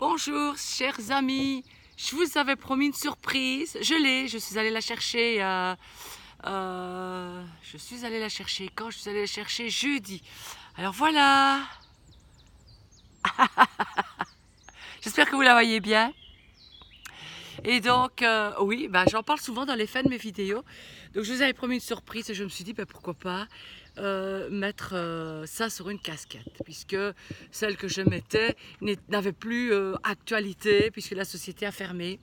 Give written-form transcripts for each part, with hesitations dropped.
Bonjour chers amis, je vous avais promis une surprise, je suis allée la chercher, je suis allée la chercher quand? Je suis allée la chercher jeudi. Alors voilà, j'espère que vous la voyez bien. Et donc, oui, j'en parle souvent dans les fins de mes vidéos. Donc je vous avais promis une surprise et je me suis dit, pourquoi pas mettre ça sur une casquette, puisque celle que je mettais n'avait plus actualité, puisque la société a fermé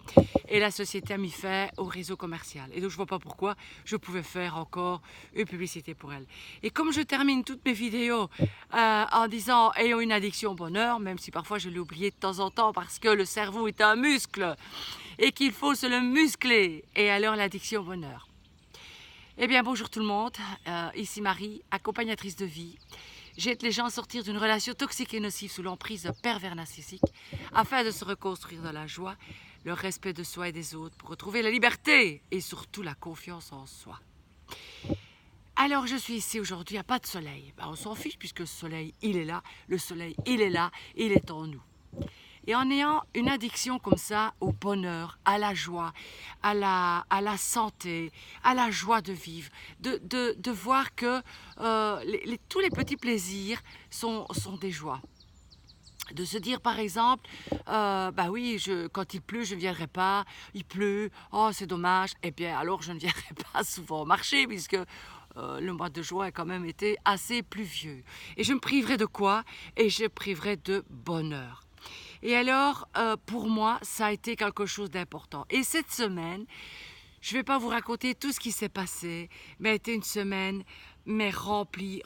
et la société a mis fin au réseau commercial. Et donc je vois pas pourquoi je pouvais faire encore une publicité pour elle. Et comme je termine toutes mes vidéos en disant ayons une addiction au bonheur, même si parfois je l'ai oublié de temps en temps parce que le cerveau est un muscle et qu'il faut se le muscler. Et alors l'addiction au bonheur. Eh bien bonjour tout le monde, ici Marie, accompagnatrice de vie. J'aide les gens à sortir d'une relation toxique et nocive sous l'emprise d'un pervers narcissique afin de se reconstruire dans la joie, le respect de soi et des autres pour retrouver la liberté et surtout la confiance en soi. Alors je suis ici aujourd'hui, il n'y a pas de soleil. On s'en fiche puisque le soleil il est là, le soleil il est là, il est en nous. Et en ayant une addiction comme ça au bonheur, à la joie, à la santé, à la joie de vivre, de voir que tous les petits plaisirs sont des joies. De se dire par exemple, oui, quand il pleut, je ne viendrai pas, il pleut, oh c'est dommage, et bien alors je ne viendrai pas souvent au marché puisque le mois de juin a quand même été assez pluvieux. Et je me priverai de quoi? Et je me priverai de bonheur. Et alors, pour moi, ça a été quelque chose d'important. Et cette semaine, je ne vais pas vous raconter tout ce qui s'est passé, mais a été une semaine remplie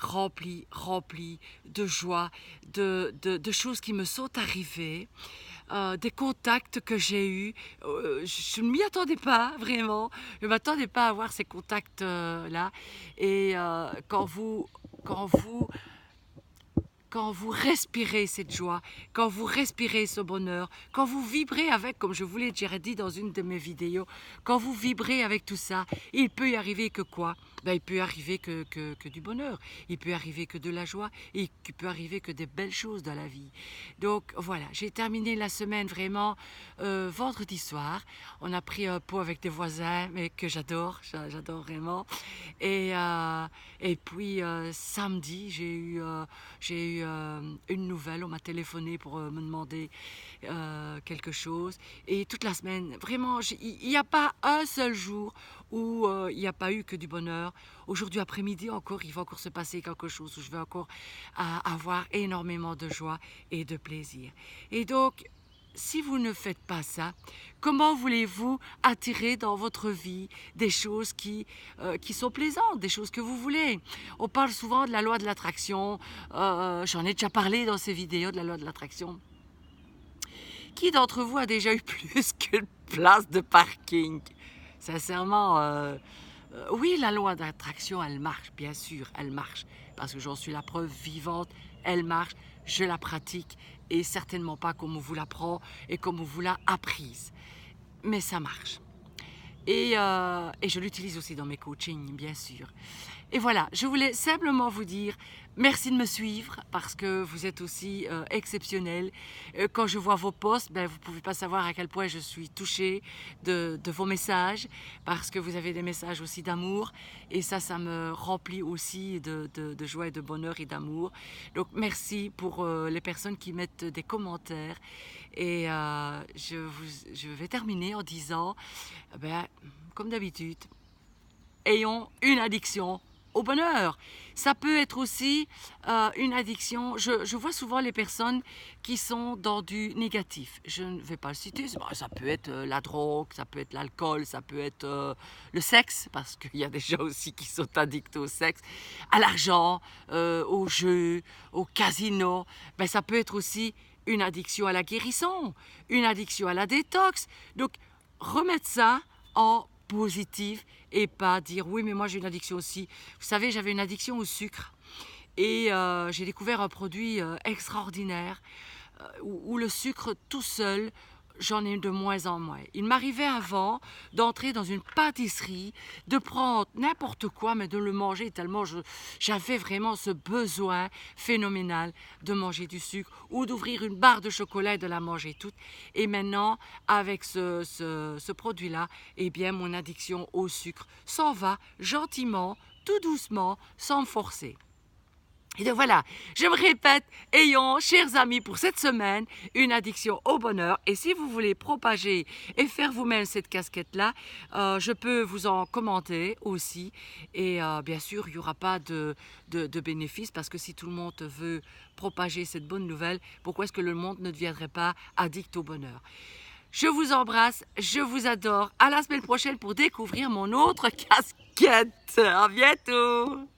de joie, de choses qui me sont arrivées, des contacts que j'ai eus. Je ne m'y attendais pas, vraiment. Je ne m'attendais pas à avoir ces contacts-là. Et quand vous respirez cette joie, quand vous respirez ce bonheur, quand vous vibrez avec, comme je vous l'ai déjà dit dans une de mes vidéos, quand vous vibrez avec tout ça, il peut y arriver que quoi? Il peut y arriver que du bonheur, il peut y arriver que de la joie, et il peut arriver que des belles choses dans la vie. Donc voilà, j'ai terminé la semaine vraiment vendredi soir. On a pris un pot avec des voisins, mais que j'adore vraiment. Et puis samedi, j'ai eu une nouvelle, on m'a téléphoné pour me demander quelque chose. Et toute la semaine, vraiment, il n'y a pas un seul jour où il n'y a pas eu que du bonheur. Aujourd'hui après-midi encore, il va encore se passer quelque chose où je vais encore avoir énormément de joie et de plaisir. Et donc, si vous ne faites pas ça, comment voulez-vous attirer dans votre vie des choses qui sont plaisantes, des choses que vous voulez? On parle souvent de la loi de l'attraction, j'en ai déjà parlé dans ces vidéos de la loi de l'attraction. Qui d'entre vous a déjà eu plus qu'une place de parking? Sincèrement, oui, la loi d'attraction, elle marche, bien sûr, elle marche. Parce que j'en suis la preuve vivante, elle marche, je la pratique et certainement pas comme on vous l'apprend et comme on vous l'a apprise. Mais ça marche. Et je l'utilise aussi dans mes coachings, bien sûr. Et voilà, je voulais simplement vous dire merci de me suivre parce que vous êtes aussi exceptionnels. Quand je vois vos posts, vous ne pouvez pas savoir à quel point je suis touchée de vos messages parce que vous avez des messages aussi d'amour et ça me remplit aussi de joie et de bonheur et d'amour. Donc merci pour les personnes qui mettent des commentaires et je vais terminer en disant, comme d'habitude, ayons une addiction au bonheur. Ça peut être aussi une addiction. Je vois souvent les personnes qui sont dans du négatif. Je ne vais pas le citer. Ça peut être la drogue, ça peut être l'alcool, ça peut être le sexe, parce qu'il y a des gens aussi qui sont addicts au sexe, à l'argent, au jeu, au casino. Ça peut être aussi une addiction à la guérison, une addiction à la détox. Donc, remettre ça en positif et pas dire oui mais moi j'ai une addiction aussi. Vous savez, j'avais une addiction au sucre et j'ai découvert un produit extraordinaire où le sucre tout seul, j'en ai de moins en moins. Il m'arrivait avant d'entrer dans une pâtisserie, de prendre n'importe quoi, mais de le manger tellement j'avais vraiment ce besoin phénoménal de manger du sucre ou d'ouvrir une barre de chocolat et de la manger toute. Et maintenant, avec ce produit-là, eh bien, mon addiction au sucre s'en va gentiment, tout doucement, sans me forcer. Et donc voilà, je me répète, ayons, chers amis, pour cette semaine, une addiction au bonheur. Et si vous voulez propager et faire vous-même cette casquette-là, je peux vous en commenter aussi. Et bien sûr, il n'y aura pas de bénéfice parce que si tout le monde veut propager cette bonne nouvelle, pourquoi est-ce que le monde ne deviendrait pas addict au bonheur? Je vous embrasse, je vous adore. À la semaine prochaine pour découvrir mon autre casquette. À bientôt!